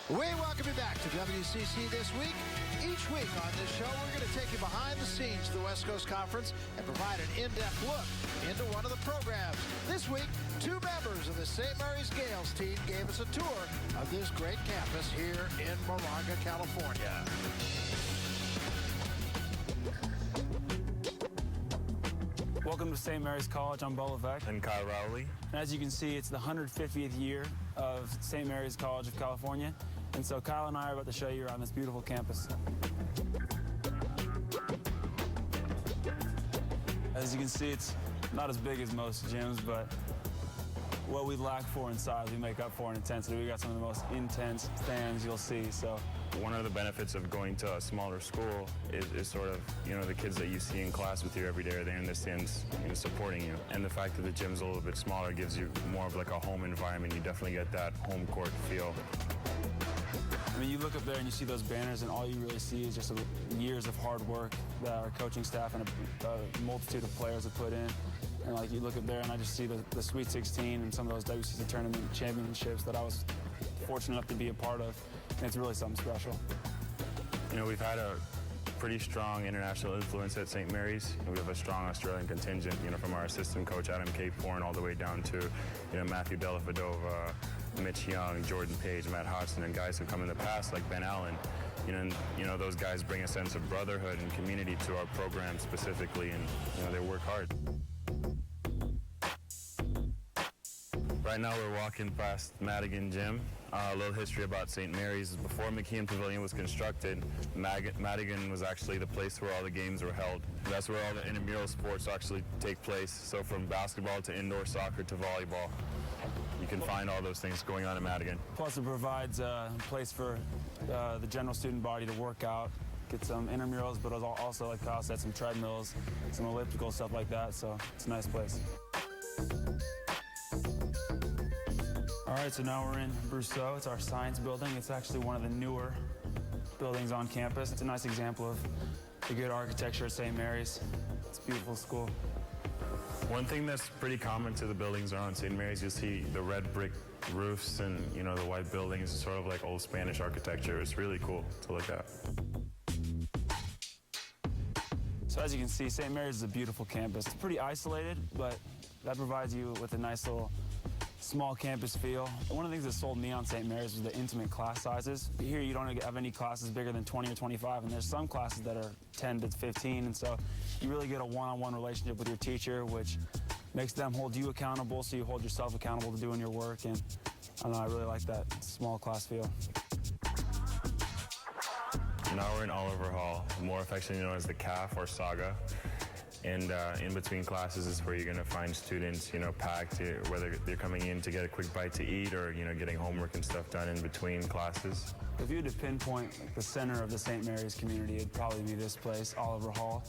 We welcome you back to WCC This Week. Each week on this show, we're going to take you behind the scenes of the West Coast Conference and provide an in-depth look into one of the programs. This week, two members of the St. Mary's Gales team gave us a tour of this great campus here in Moraga, California. Welcome to St. Mary's College. I'm Beau Levesque. And Rowley. And as you can see, it's the 150th year of St. Mary's College of California. And so Kyle and I are about to show you around this beautiful campus. As you can see, it's not as big as most gyms, but what we lack for in size, we make up for in intensity. We got some of the most intense fans you'll see. So one of the benefits of going to a smaller school is sort of, the kids that you see in class with you every day are there in the stands, supporting you. And the fact that the gym's a little bit smaller gives you more of like a home environment. You definitely get that home court feel. I mean, you look up there and you see those banners, and all you really see is just years of hard work that our coaching staff and a multitude of players have put in. And like you look up there and I just see the Sweet 16 and some of those WCC tournament championships that I was fortunate enough to be a part of. And it's really something special. We've had a pretty strong international influence at St. Mary's. We have a strong Australian contingent, from our assistant coach Adam Capeforn all the way down to, Matthew Dellavedova, Mitch Young, Jordan Page, Matt Hodgson, and guys who come in the past like Ben Allen. Those guys bring a sense of brotherhood and community to our program specifically, and they work hard. Right now we're walking past Madigan Gym. A little history about St. Mary's. Before McKeon Pavilion was constructed, Madigan was actually the place where all the games were held. That's where all the intramural sports actually take place. So from basketball to indoor soccer to volleyball, you can find all those things going on in Madigan. Plus it provides a place for the general student body to work out, get some intramurals, but also, like Kyle said, some treadmills, some elliptical, stuff like that. So it's a nice place. All right, so now we're in Beau. It's our science building. It's actually one of the newer buildings on campus. It's a nice example of the good architecture at St. Mary's. It's a beautiful school. One thing that's pretty common to the buildings around St. Mary's, you'll see the red brick roofs and, the white buildings. It's sort of like old Spanish architecture. It's really cool to look at. So as you can see, St. Mary's is a beautiful campus. It's pretty isolated, but that provides you with a nice little small campus feel. One of the things that sold me on St. Mary's was the intimate class sizes. Here you don't have any classes bigger than 20 or 25, and there's some classes that are 10 to 15, and so you really get a one-on-one relationship with your teacher, which makes them hold you accountable, so you hold yourself accountable to doing your work, and I don't know, I really like that small class feel. Now we're in Oliver Hall, more affectionately known as the CAF or Saga. And in between classes is where you're going to find students, packed, whether they're coming in to get a quick bite to eat or, getting homework and stuff done in between classes. If you had to pinpoint the center of the St. Mary's community, it'd probably be this place, Oliver Hall.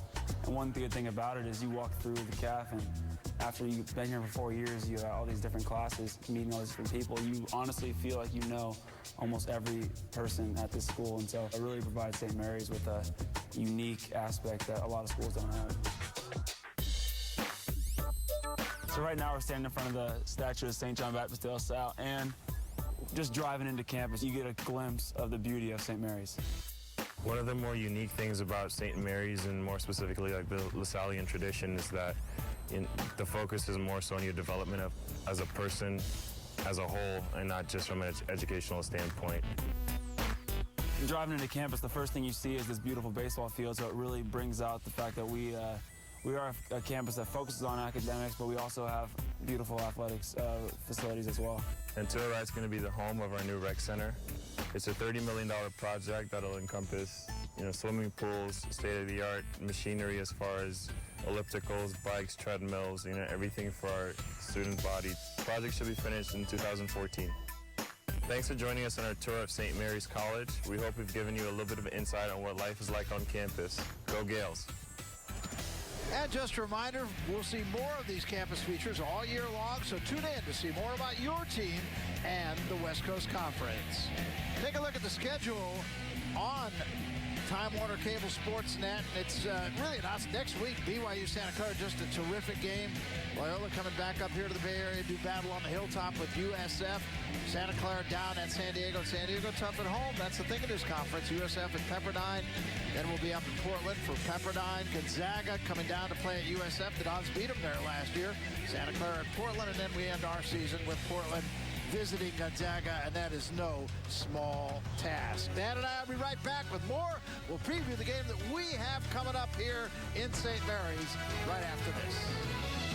And one good thing about it is you walk through the CAF, and after you've been here for 4 years, you have all these different classes, meeting all these different people. You honestly feel like you know almost every person at this school. And so it really provides St. Mary's with a unique aspect that a lot of schools don't have. So right now we're standing in front of the statue of St. John Baptist de La Salle, and just driving into campus, you get a glimpse of the beauty of St. Mary's. One of the more unique things about St. Mary's, and more specifically like the LaSallian tradition, is that the focus is more so on your development as a person as a whole, and not just from an educational standpoint. Driving into campus, the first thing you see is this beautiful baseball field, so it really brings out the fact that we are a campus that focuses on academics, but we also have beautiful athletics facilities as well. And to the right is going to be the home of our new rec center. It's a $30 million project that'll encompass, swimming pools, state-of-the-art machinery as far as ellipticals, bikes, treadmills, everything for our student body. The project should be finished in 2014. Thanks for joining us on our tour of St. Mary's College. We hope we've given you a little bit of insight on what life is like on campus. Go Gales! And just a reminder, we'll see more of these campus features all year long, so tune in to see more about your team and the West Coast Conference. Take a look at the schedule on Time Warner Cable SportsNet. It's really not next week. Byu Santa Cruz, just a terrific game. Loyola coming back up here to the Bay Area to do battle on the hilltop with USF. Santa Clara down at San Diego. San Diego tough at home. That's the thing in this conference. USF at Pepperdine. Then we'll be up in Portland for Pepperdine. Gonzaga coming down to play at USF. The Dons beat them there last year. Santa Clara at Portland, and then we end our season with Portland visiting Gonzaga, and that is no small task. Dan and I will be right back with more. We'll preview the game that we have coming up here in St. Mary's right after this.